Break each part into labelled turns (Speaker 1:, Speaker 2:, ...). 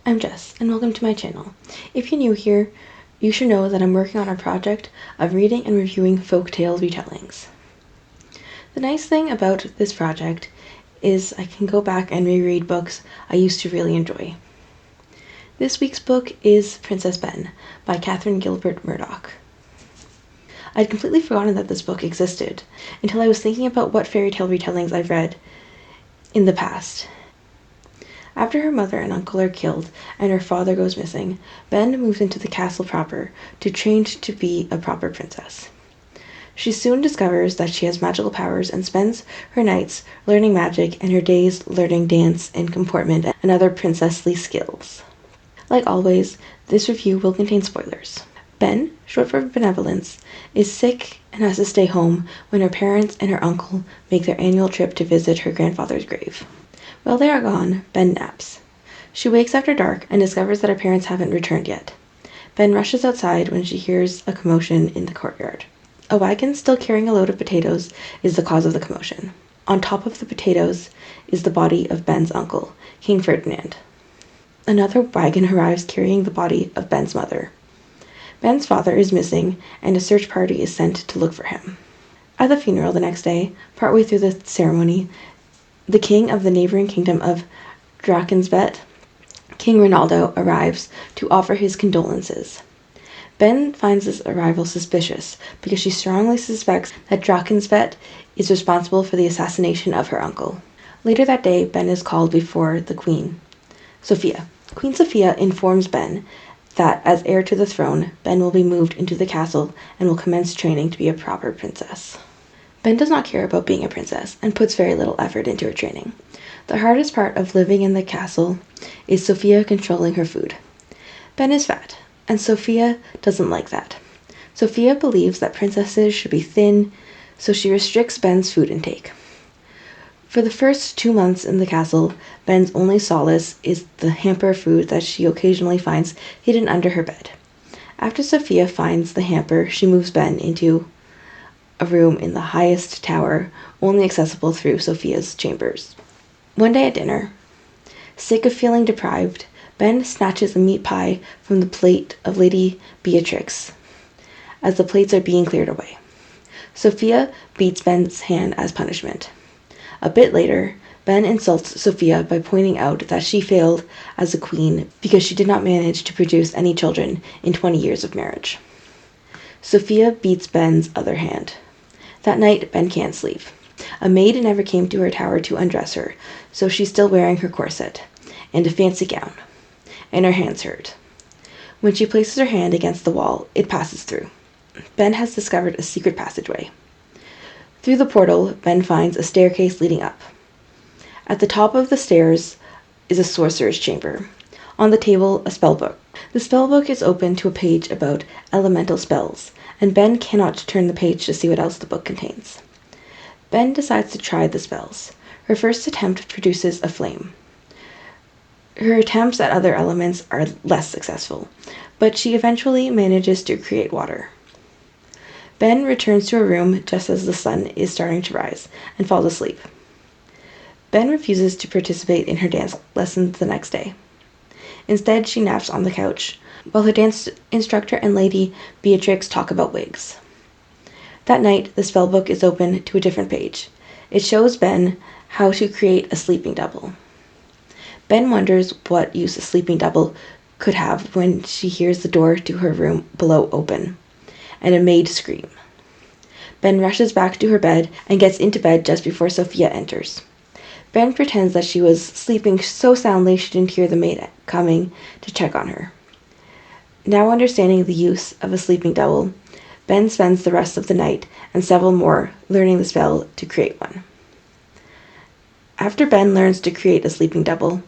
Speaker 1: I'm Jess, and welcome to my channel. If you're new here, you should know that I'm working on a project of reading and reviewing folktale retellings. The nice thing about this project is I can go back and reread books I used to really enjoy. This week's book is Princess Ben by Catherine Gilbert Murdoch. I'd completely forgotten that this book existed until I was thinking about what fairy tale retellings I've read in the past. After her mother and uncle are killed and her father goes missing, Ben moves into the castle proper to train to be a proper princess. She soon discovers that she has magical powers and spends her nights learning magic and her days learning dance and comportment and other princessly skills. Like always, this review will contain spoilers. Ben, short for Benevolence, is sick and has to stay home when her parents and her uncle make their annual trip to visit her grandfather's grave. While they are gone, Ben naps. She wakes after dark and discovers that her parents haven't returned yet. Ben rushes outside when she hears a commotion in the courtyard. A wagon still carrying a load of potatoes is the cause of the commotion. On top of the potatoes is the body of Ben's uncle, King Ferdinand. Another wagon arrives carrying the body of Ben's mother. Ben's father is missing, and a search party is sent to look for him. At the funeral the next day, partway through the ceremony, the king of the neighboring kingdom of Drakensvet, King Ronaldo, arrives to offer his condolences. Ben finds this arrival suspicious because she strongly suspects that Drakensvet is responsible for the assassination of her uncle. Later that day, Ben is called before the Queen, Sophia. Queen Sophia informs Ben that as heir to the throne, Ben will be moved into the castle and will commence training to be a proper princess. Ben does not care about being a princess and puts very little effort into her training. The hardest part of living in the castle is Sophia controlling her food. Ben is fat, and Sophia doesn't like that. Sophia believes that princesses should be thin, so she restricts Ben's food intake. For the first 2 months in the castle, Ben's only solace is the hamper food that she occasionally finds hidden under her bed. After Sophia finds the hamper, she moves Ben into a room in the highest tower, only accessible through Sophia's chambers. One day at dinner, sick of feeling deprived, Ben snatches a meat pie from the plate of Lady Beatrix as the plates are being cleared away. Sophia beats Ben's hand as punishment. A bit later, Ben insults Sophia by pointing out that she failed as a queen because she did not manage to produce any children in 20 years of marriage. Sophia beats Ben's other hand. That night, Ben can't sleep. A maid never came to her tower to undress her, so she's still wearing her corset and a fancy gown, and her hands hurt. When she places her hand against the wall, it passes through. Ben has discovered a secret passageway. Through the portal, Ben finds a staircase leading up. At the top of the stairs is a sorcerer's chamber. On the table, a spellbook. The spellbook is open to a page about elemental spells, and Ben cannot turn the page to see what else the book contains. Ben decides to try the spells. Her first attempt produces a flame. Her attempts at other elements are less successful, but she eventually manages to create water. Ben returns to her room just as the sun is starting to rise and falls asleep. Ben refuses to participate in her dance lessons the next day. Instead, she naps on the couch, while her dance instructor and Lady Beatrix talk about wigs. That night, the spellbook is open to a different page. It shows Ben how to create a sleeping double. Ben wonders what use a sleeping double could have when she hears the door to her room below open, and a maid scream. Ben rushes back to her bed and gets into bed just before Sophia enters. Ben pretends that she was sleeping so soundly she didn't hear the maid coming to check on her. Now understanding the use of a sleeping double, Ben spends the rest of the night and several more learning the spell to create one. After Ben learns to create a sleeping double,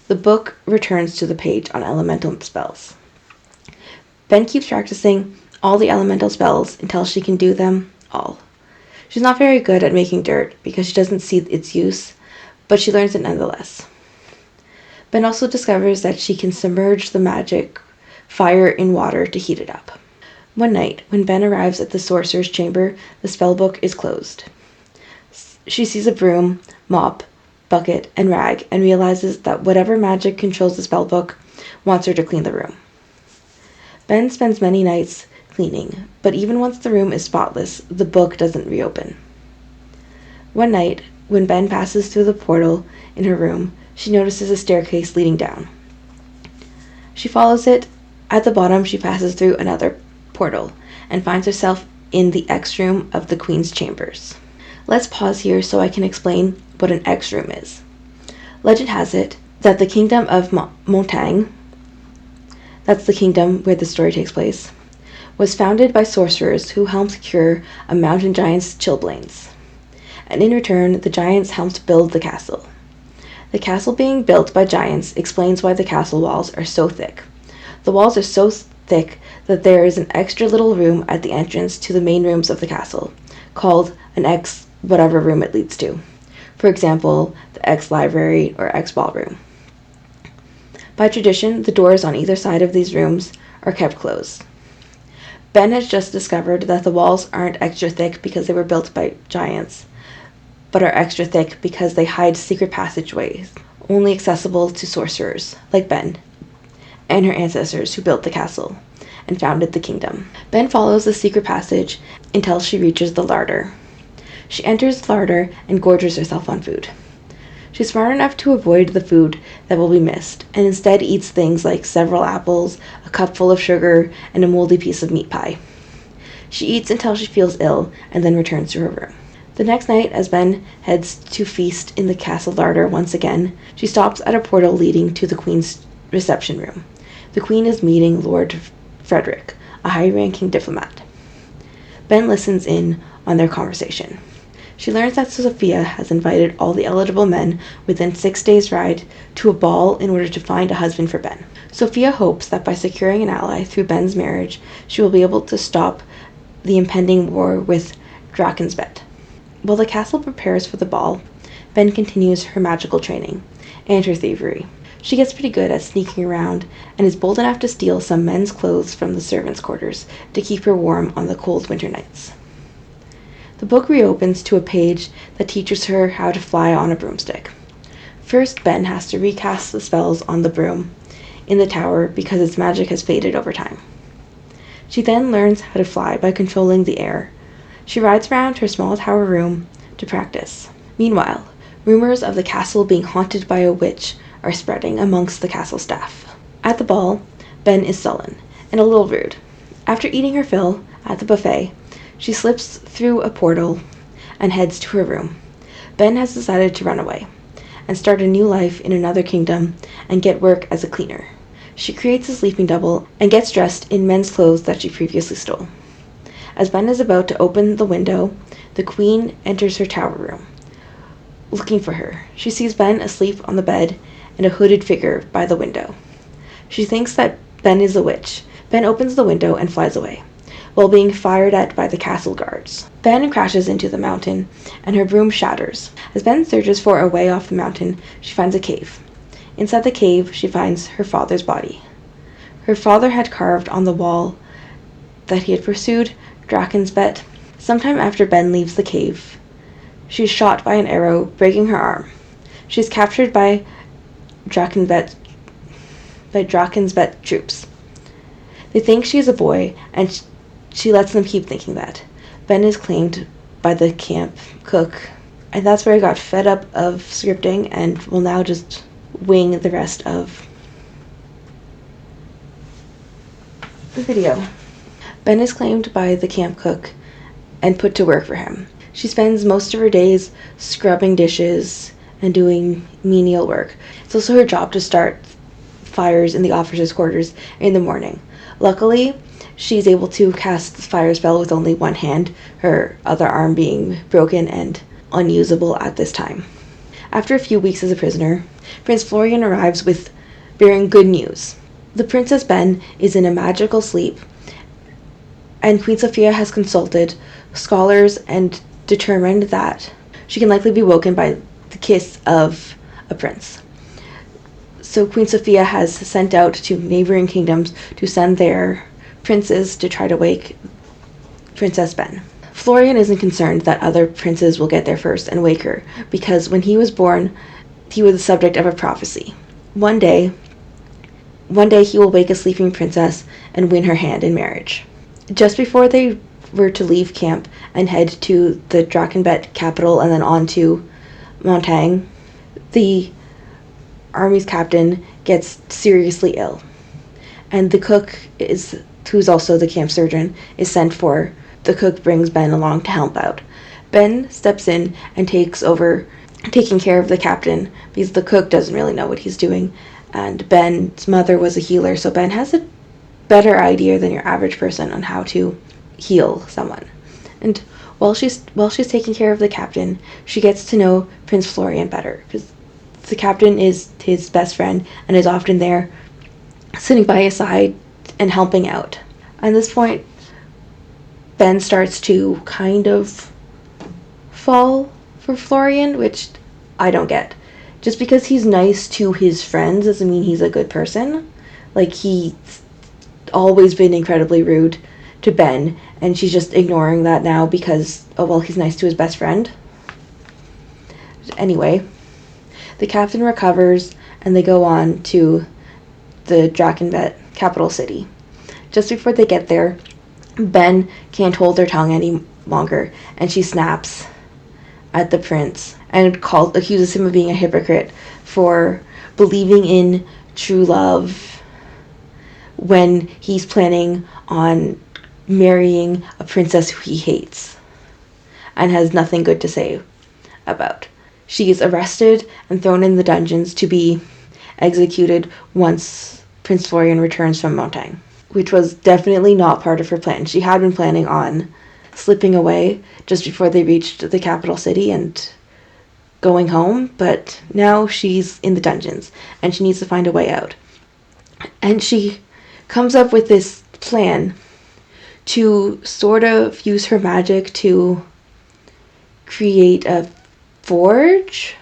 Speaker 1: the book returns to the page on elemental spells. Ben keeps practicing all the elemental spells until she can do them all. She's not very good at making dirt because she doesn't see its use, but she learns it nonetheless. Ben also discovers that she can submerge the magic fire in water to heat it up. One night, when Ben arrives at the sorcerer's chamber, the spellbook is closed. She sees a broom, mop, bucket, and rag, and realizes that whatever magic controls the spellbook wants her to clean the room. Ben spends many nights cleaning, but even once the room is spotless, the book doesn't reopen. One night, when Ben passes through the portal in her room, she notices a staircase leading down. She follows it. At the bottom, she passes through another portal and finds herself in the X room of the Queen's chambers. Let's pause here so I can explain what an X room is. Legend has it that the kingdom of Montang, that's the kingdom where the story takes place, was founded by sorcerers who helped cure a mountain giant's chilblains. And in return, the giants helped build the castle. The castle being built by giants explains why the castle walls are so thick. The walls are so thick that there is an extra little room at the entrance to the main rooms of the castle, called an X whatever room it leads to. For example, the X library or X ballroom. By tradition, the doors on either side of these rooms are kept closed. Ben has just discovered that the walls aren't extra thick because they were built by giants, but are extra thick because they hide secret passageways, only accessible to sorcerers, like Ben, and her ancestors who built the castle and founded the kingdom. Ben follows the secret passage until she reaches the larder. She enters the larder and gorges herself on food. She's smart enough to avoid the food that will be missed, and instead eats things like several apples, a cup full of sugar, and a moldy piece of meat pie. She eats until she feels ill, and then returns to her room. The next night, as Ben heads to feast in the castle larder once again, she stops at a portal leading to the Queen's reception room. The Queen is meeting Lord Frederick, a high-ranking diplomat. Ben listens in on their conversation. She learns that Sophia has invited all the eligible men within 6 days' ride to a ball in order to find a husband for Ben. Sophia hopes that by securing an ally through Ben's marriage, she will be able to stop the impending war with Drakensbett. While the castle prepares for the ball, Ben continues her magical training and her thievery. She gets pretty good at sneaking around and is bold enough to steal some men's clothes from the servants' quarters to keep her warm on the cold winter nights. The book reopens to a page that teaches her how to fly on a broomstick. First, Ben has to recast the spells on the broom in the tower because its magic has faded over time. She then learns how to fly by controlling the air. She rides around her small tower room to practice. Meanwhile, rumors of the castle being haunted by a witch are spreading amongst the castle staff. At the ball, Ben is sullen and a little rude. After eating her fill at the buffet, she slips through a portal and heads to her room. Ben has decided to run away and start a new life in another kingdom and get work as a cleaner. She creates a sleeping double and gets dressed in men's clothes that she previously stole. As Ben is about to open the window, the Queen enters her tower room, looking for her. She sees Ben asleep on the bed and a hooded figure by the window. She thinks that Ben is a witch. Ben opens the window and flies away, while being fired at by the castle guards. Ben crashes into the mountain, and her broom shatters. As Ben searches for a way off the mountain, she finds a cave. Inside the cave, she finds her father's body. Her father had carved on the wall that he had pursued Drakensbett. Sometime after Ben leaves the cave, she is shot by an arrow, breaking her arm. She is captured by Drakensbett troops. They think she is a boy, and she lets them keep thinking that. Ben is claimed by the camp cook, and that's where I got fed up of scripting and will now just wing the rest of the video. Ben is claimed by the camp cook and put to work for him. She spends most of her days scrubbing dishes and doing menial work. It's also her job to start fires in the officers' quarters in the morning. Luckily, she's able to cast the fire spell with only one hand, her other arm being broken and unusable at this time. After a few weeks as a prisoner, Prince Florian arrives with bearing good news. The Princess Ben is in a magical sleep, and Queen Sophia has consulted scholars and determined that she can likely be woken by the kiss of a prince. So Queen Sophia has sent out to neighboring kingdoms to send their princes to try to wake Princess Ben. Florian isn't concerned that other princes will get there first and wake her, because when he was born, he was the subject of a prophecy. One day, one day he will wake a sleeping princess and win her hand in marriage. Just before they were to leave camp and head to the Drakenbet capital and then on to Montang, the army's captain gets seriously ill. And the cook, who's also the camp surgeon, is sent for. The cook brings Ben along to help out. Ben steps in and takes over taking care of the captain because the cook doesn't really know what he's doing. And Ben's mother was a healer, so Ben has a better idea than your average person on how to heal someone. And while she's taking care of the captain, she gets to know Prince Florian better because the captain is his best friend and is often there sitting by his side and helping out. At this point, Ben starts to kind of fall for Florian, which I don't get. Just because he's nice to his friends doesn't mean he's a good person. Like, he's always been incredibly rude to Ben, and she's just ignoring that now because, oh well, he's nice to his best friend. Anyway, the captain recovers, and they go on to the Drakenbet capital city. Just before they get there, Ben can't hold her tongue any longer, and she snaps at the prince and accuses him of being a hypocrite for believing in true love when he's planning on marrying a princess who he hates and has nothing good to say about. She is arrested and thrown in the dungeons to be executed once Prince Florian returns from Montang, which was definitely not part of her plan. She had been planning on slipping away just before they reached the capital city and going home, but now she's in the dungeons and she needs to find a way out. And she comes up with this plan to sort of use her magic to create a forge.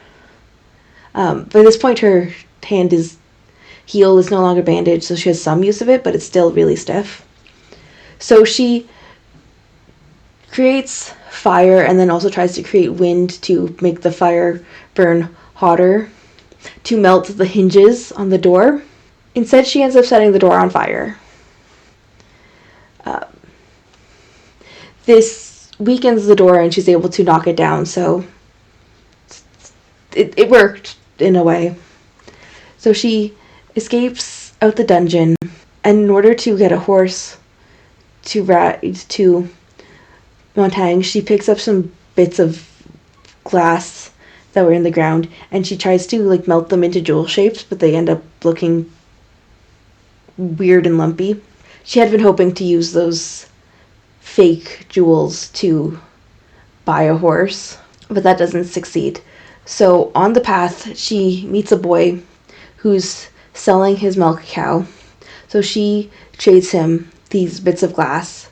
Speaker 1: By this point, her heel is no longer bandaged, so she has some use of it, but it's still really stiff. So she creates fire and then also tries to create wind to make the fire burn hotter to melt the hinges on the door. Instead, she ends up setting the door on fire. This weakens the door and she's able to knock it down, so it worked in a way. So she escapes out the dungeon, and in order to get a horse to Montang, she picks up some bits of glass that were in the ground, and she tries to melt them into jewel shapes, but they end up looking weird and lumpy. She had been hoping to use those fake jewels to buy a horse, but that doesn't succeed. So on the path, she meets a boy who's selling his milk cow. So she trades him these bits of glass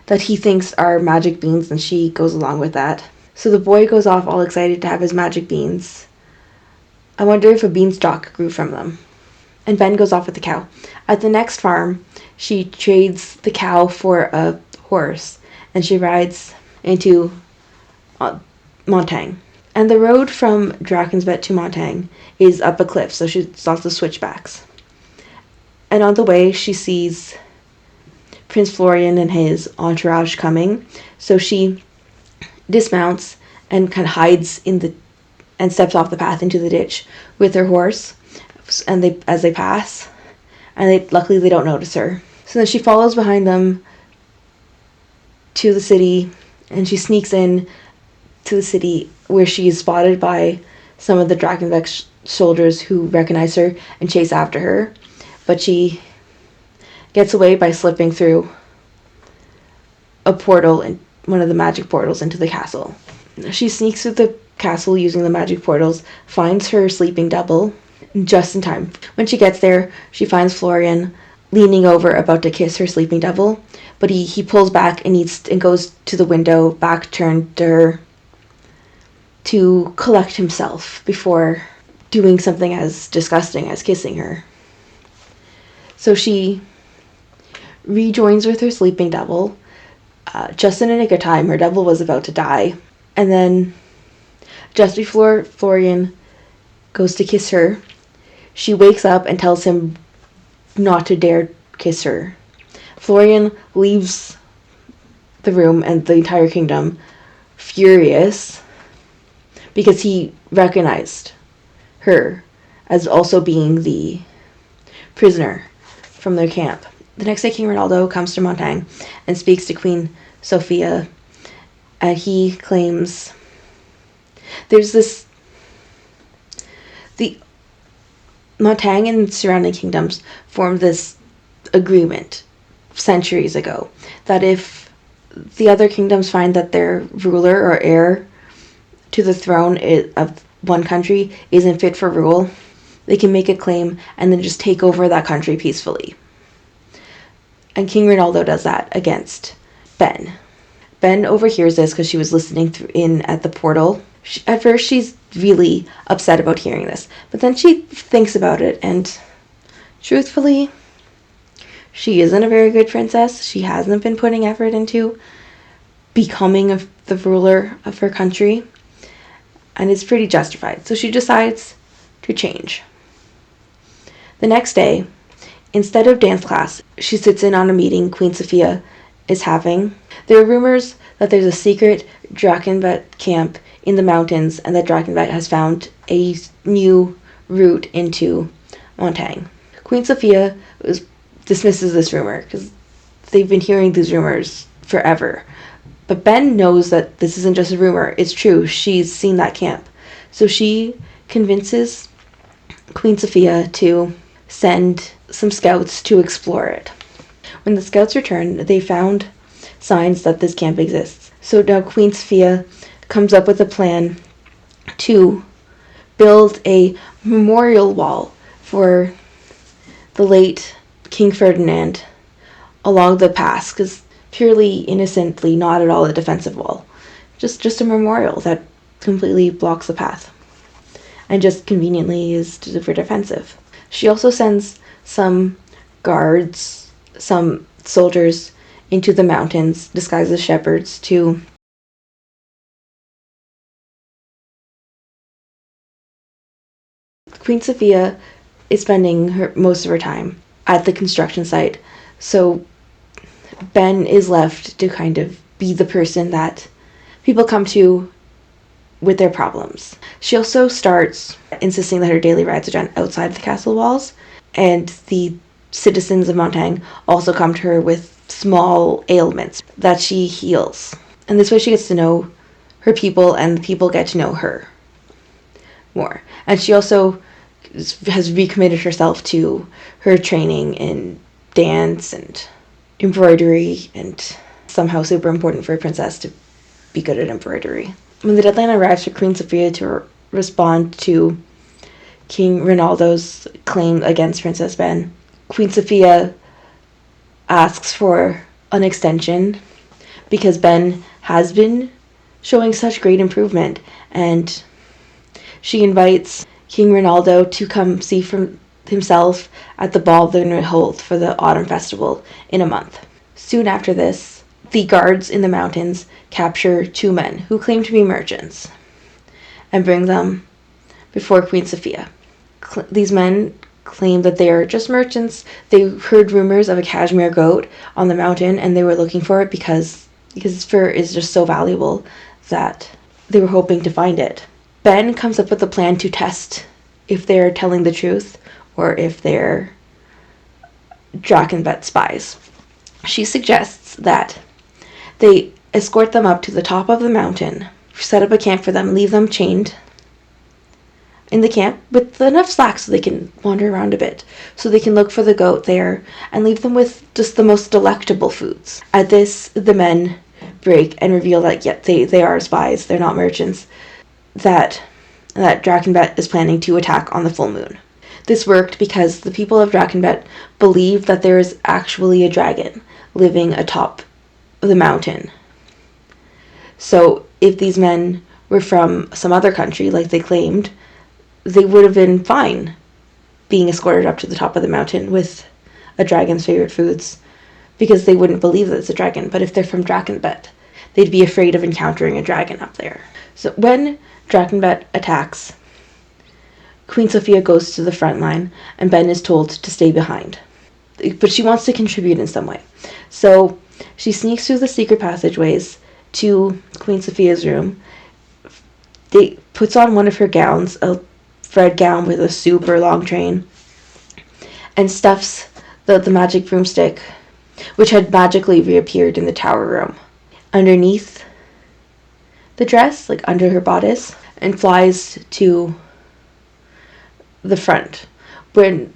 Speaker 1: that he thinks are magic beans, and she goes along with that. So the boy goes off all excited to have his magic beans. I wonder if a beanstalk grew from them. And Ben goes off with the cow. At the next farm, she trades the cow for a horse, and she rides into Montang. And the road from Drakensbet to Montang is up a cliff, so she's lots of switchbacks. And on the way, she sees Prince Florian and his entourage coming, so she dismounts and kind of hides and steps off the path into the ditch with her horse, and as they pass, and luckily they don't notice her. So then she follows behind them to the city, and she sneaks in to the city where she is spotted by some of the Drakenbek soldiers who recognize her and chase after her, but she gets away by slipping through a portal, in one of the magic portals, into the castle. She sneaks through the castle using the magic portals, finds her sleeping double just in time. When she gets there, she finds Florian leaning over about to kiss her sleeping double, but he pulls back and goes to the window, back turned to her, to collect himself before doing something as disgusting as kissing her. So she rejoins with her sleeping double, just in a nick of time. Her double was about to die. And then, just before Florian goes to kiss her, she wakes up and tells him not to dare kiss her. Florian leaves the room and the entire kingdom furious because he recognized her as also being the prisoner from their camp. The next day, King Ronaldo comes to Montaigne and speaks to Queen Sophia, and he claims the Montaigne and surrounding kingdoms formed this agreement centuries ago that if the other kingdoms find that their ruler or heir to the throne of one country isn't fit for rule, they can make a claim and then just take over that country peacefully. And King Ronaldo does that against Ben. Ben overhears this because she was listening in at the portal. At first, she's really upset about hearing this, but then she thinks about it, and truthfully, she isn't a very good princess. She hasn't been putting effort into becoming the ruler of her country, and it's pretty justified. So she decides to change. The next day, instead of dance class, she sits in on a meeting Queen Sophia is having. There are rumors that there's a secret Drakenvet camp in the mountains and that Drakenvet has found a new route into Montaigne. Queen Sophia dismisses this rumor because they've been hearing these rumors forever. But Ben knows that this isn't just a rumor, it's true. She's seen that camp. So she convinces Queen Sophia to send some scouts to explore it. When the scouts return, they found signs that this camp exists. So now Queen Sophia comes up with a plan to build a memorial wall for the late King Ferdinand along the pass, because purely innocently, not at all a defensive wall. Just a memorial that completely blocks the path and just conveniently is super defensive. She also sends some guards, some soldiers into the mountains disguised as shepherds to Queen Sophia is spending most of her time at the construction site, so Ben is left to kind of be the person that people come to with their problems. She also starts insisting that her daily rides are done outside the castle walls, and the citizens of Montaigne also come to her with small ailments that she heals. And this way she gets to know her people, and the people get to know her more. And she also has recommitted herself to her training in dance and embroidery, and somehow super important for a princess to be good at embroidery. When the deadline arrives for Queen Sophia to respond to King Ronaldo's claim against Princess Ben, Queen Sophia asks for an extension because Ben has been showing such great improvement, and she invites King Ronaldo to come see for himself at the ball they're going to hold for the autumn festival in a month. Soon after this, the guards in the mountains capture two men who claim to be merchants and bring them before Queen Sophia. These men claim that they are just merchants. They heard rumors of a cashmere goat on the mountain, and they were looking for it because its fur is just so valuable that they were hoping to find it. Ben comes up with a plan to test if they're telling the truth or if they're Drakenvet spies. She suggests that they escort them up to the top of the mountain, set up a camp for them, leave them chained in the camp with enough slack so they can wander around a bit, so they can look for the goat there, and leave them with just the most delectable foods. At this, the men break and reveal that they are spies, they're not merchants, that Drakenvet is planning to attack on the full moon. This worked because the people of Drakenvet believe that there is actually a dragon living atop the mountain. So if these men were from some other country, like they claimed, they would have been fine being escorted up to the top of the mountain with a dragon's favorite foods, because they wouldn't believe that it's a dragon. But if they're from Drakenvet, they'd be afraid of encountering a dragon up there. So when Drakenvet attacks, Queen Sophia goes to the front line, and Ben is told to stay behind. but she wants to contribute in some way. So she sneaks through the secret passageways to Queen Sophia's room. They puts on one of her gowns, a red gown with a super long train, and stuffs the magic broomstick, which had magically reappeared in the tower room, underneath the dress, like under her bodice, and flies to the front. When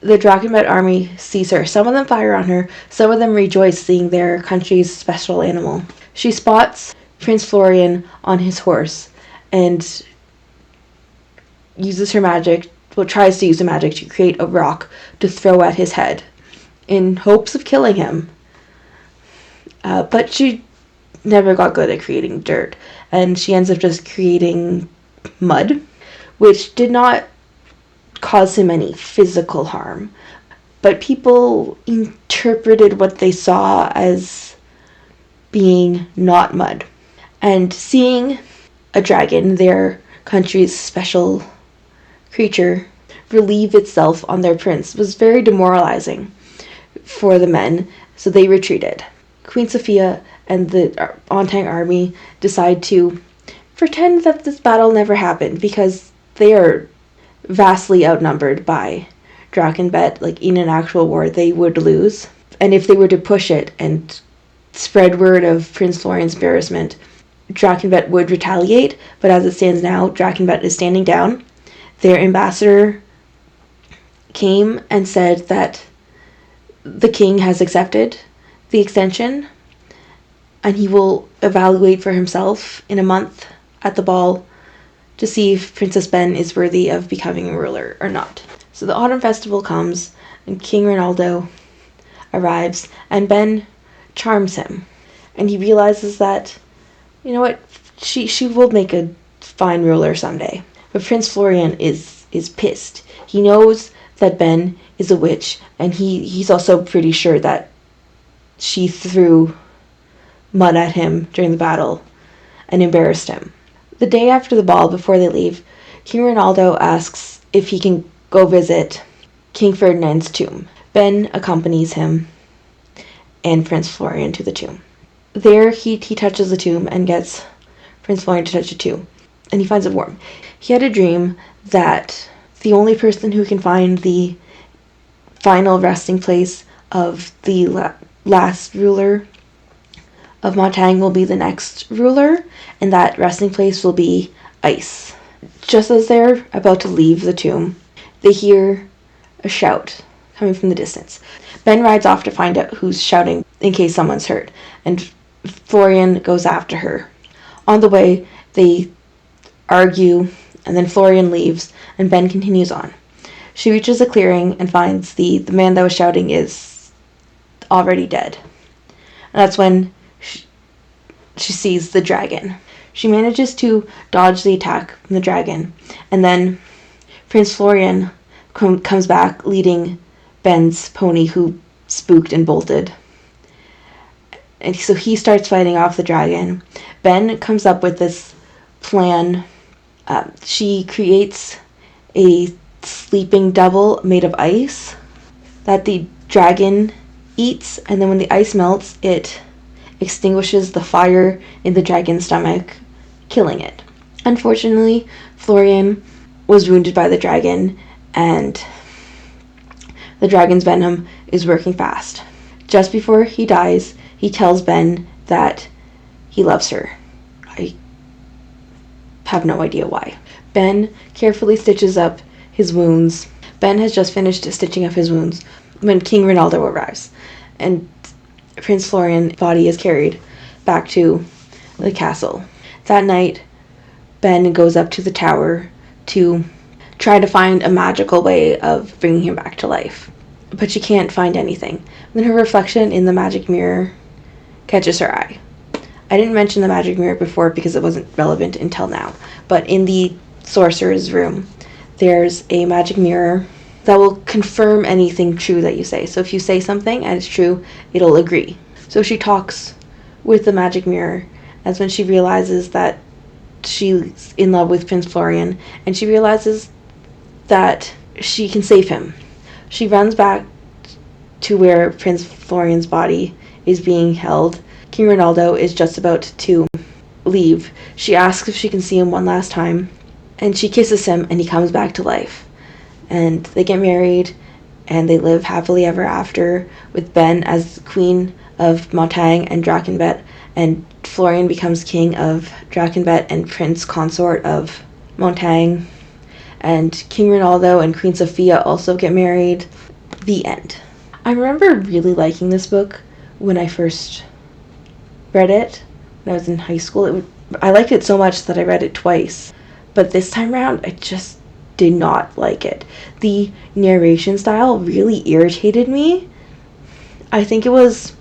Speaker 1: the Drakenbet army sees her, some of them fire on her, some of them rejoice seeing their country's special animal. She spots Prince Florian on his horse and uses her magic, tries to use the magic to create a rock to throw at his head in hopes of killing him. But she never got good at creating dirt, and she ends up just creating mud, which did not cause him any physical harm. But people interpreted what they saw as being not mud. And seeing a dragon, their country's special creature, relieve itself on their prince was very demoralizing for the men, so they retreated. Queen Sophia and the Ontang army decide to pretend that this battle never happened, because they are vastly outnumbered by Drakenbet. Like, in an actual war, they would lose. And if they were to push it and spread word of Prince Florian's embarrassment, Drakenbet would retaliate. But as it stands now, Drakenbet is standing down. Their ambassador came and said that the king has accepted the extension, and he will evaluate for himself in a month at the ball to see if Princess Ben is worthy of becoming a ruler or not. So the autumn festival comes, and King Ronaldo arrives, and Ben charms him. And he realizes that, you know what, she will make a fine ruler someday. But Prince Florian is pissed. He knows that Ben is a witch, and he's also pretty sure that she threw mud at him during the battle and embarrassed him. The day after the ball, before they leave, King Ronaldo asks if he can go visit King Ferdinand's tomb. Ben accompanies him and Prince Florian to the tomb. There, he touches the tomb and gets Prince Florian to touch it too, and he finds it warm. He had a dream that the only person who can find the final resting place of the last ruler of Montang will be the next ruler, and that resting place will be ice. Just as they're about to leave the tomb, they hear a shout coming from the distance. Ben rides off to find out who's shouting in case someone's hurt, and Florian goes after her. On the way, they argue, and then Florian leaves, and Ben continues on. She reaches a clearing and finds the man that was shouting is already dead. And that's when she sees the dragon. She manages to dodge the attack from the dragon, and then Prince Florian comes back leading Ben's pony, who spooked and bolted. And so he starts fighting off the dragon. Ben comes up with this plan. She creates a sleeping devil made of ice that the dragon eats, and then when the ice melts, it extinguishes the fire in the dragon's stomach, killing it. Unfortunately, Florian was wounded by the dragon, and the dragon's venom is working fast. Just before he dies, he tells Ben that he loves her. I have no idea why. Ben carefully stitches up his wounds. Ben has just finished stitching up his wounds when King Ronaldo arrives, and Prince Florian's body is carried back to the castle. That night, Ben goes up to the tower to try to find a magical way of bringing him back to life. But she can't find anything. Then her reflection in the magic mirror catches her eye. I didn't mention the magic mirror before because it wasn't relevant until now. But in the sorcerer's room, there's a magic mirror that will confirm anything true that you say. So if you say something and it's true, it'll agree. So she talks with the magic mirror. That's when she realizes that she's in love with Prince Florian, and she realizes that she can save him. She runs back to where Prince Florian's body is being held. King Ronaldo is just about to leave. She asks if she can see him one last time, and she kisses him, and he comes back to life. And they get married, and they live happily ever after, with Ben as Queen of Montagne and Drakenbet, and Florian becomes King of Drakenbet and Prince Consort of Montagne. And King Ronaldo and Queen Sophia also get married. The end. I remember really liking this book when I first read it, when I was in high school. I liked it so much that I read it twice. But this time around, I just did not like it. The narration style really irritated me. I think it was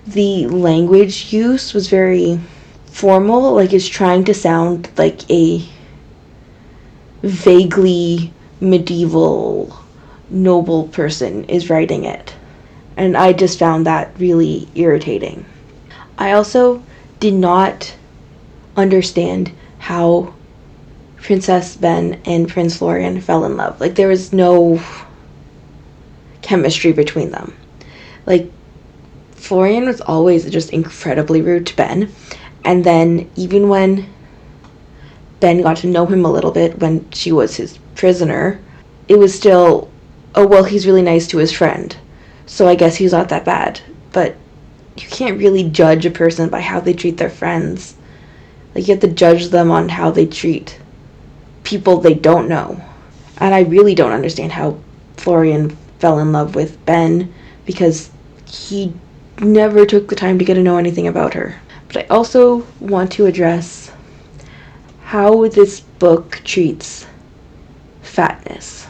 Speaker 1: the language use was very formal, like it's trying to sound like a vaguely medieval noble person is writing it. And I just found that really irritating. I also did not understand how Princess Ben and Prince Florian fell in love. Like, there was no chemistry between them. Like, Florian was always just incredibly rude to Ben. And then even when Ben got to know him a little bit when she was his prisoner, it was still, oh, well, he's really nice to his friend, so I guess he's not that bad. But you can't really judge a person by how they treat their friends. Like, you have to judge them on how they treat people they don't know. And I really don't understand how Florian fell in love with Ben, because he never took the time to get to know anything about her. But I also want to address how this book treats fatness.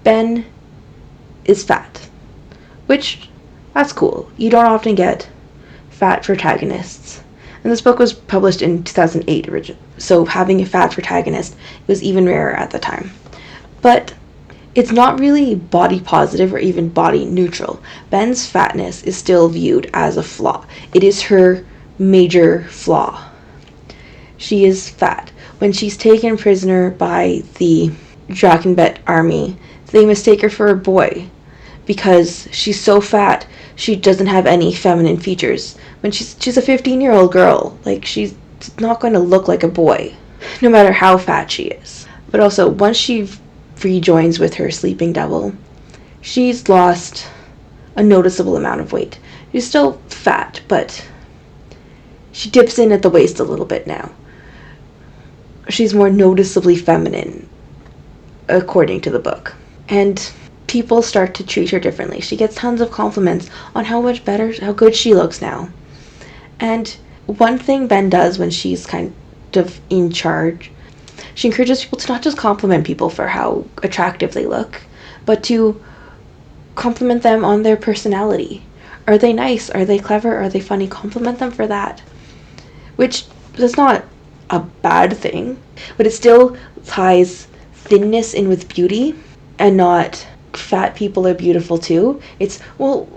Speaker 1: Ben is fat, which, that's cool. You don't often get fat protagonists. And this book was published in 2008 originally, so having a fat protagonist was even rarer at the time. But it's not really body positive or even body neutral. Ben's fatness is still viewed as a flaw. It is her major flaw. She is fat. When she's taken prisoner by the Drakenbet army, they mistake her for a boy because she's so fat she doesn't have any feminine features. When she's a 15-year-old girl, like, she's not going to look like a boy, no matter how fat she is. But also, once she rejoins with her sleeping devil, she's lost a noticeable amount of weight. She's still fat, but she dips in at the waist a little bit now. She's more noticeably feminine, according to the book. And people start to treat her differently. She gets tons of compliments on how good she looks now. And one thing Ben does when she's kind of in charge, she encourages people to not just compliment people for how attractive they look, but to compliment them on their personality. Are they nice? Are they clever? Are they funny? Compliment them for that. Which is not a bad thing, but it still ties thinness in with beauty, and not fat people are beautiful too. It's, well,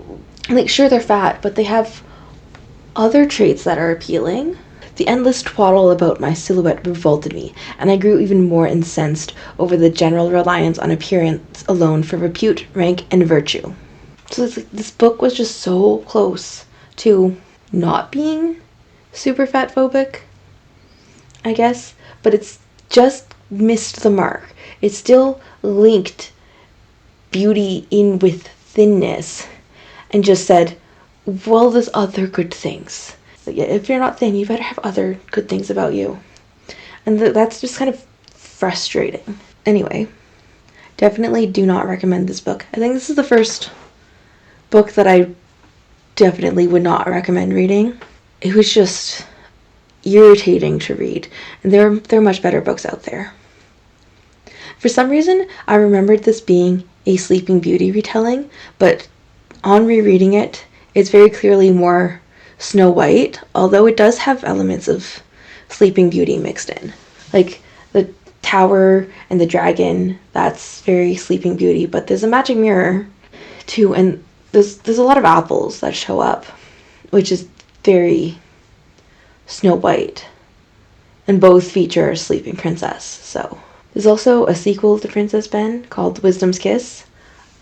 Speaker 1: like, sure, they're fat, but they have other traits that are appealing. The endless twaddle about my silhouette revolted me, and I grew even more incensed over the general reliance on appearance alone for repute, rank, and virtue. So it's like, this book was just so close to not being super fat phobic, I guess, but it's just missed the mark. It still linked beauty in with thinness and just said, well, there's other good things. Like, if you're not thin, you better have other good things about you. And that's just kind of frustrating. Anyway, definitely do not recommend this book. I think this is the first book that I definitely would not recommend reading. It was just irritating to read, and there are much better books out there. For some reason, I remembered this being a Sleeping Beauty retelling, but on rereading it, it's very clearly more Snow White, although it does have elements of Sleeping Beauty mixed in. Like, the tower and the dragon, that's very Sleeping Beauty, but there's a magic mirror too, and there's a lot of apples that show up, which is very Snow White, and both feature a sleeping princess. So there's also a sequel to Princess Ben called Wisdom's Kiss.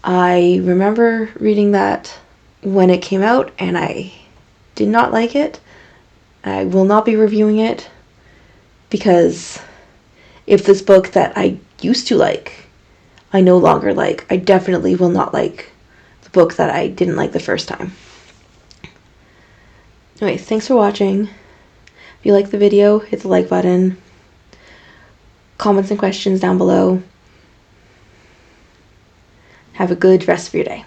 Speaker 1: I remember reading that when it came out, and I did not like it. I will not be reviewing it, because if this book that I used to like, I no longer like, I definitely will not like the book that I didn't like the first time. Anyways, thanks for watching. If you like the video, hit the like button. Comments and questions down below. Have a good rest of your day.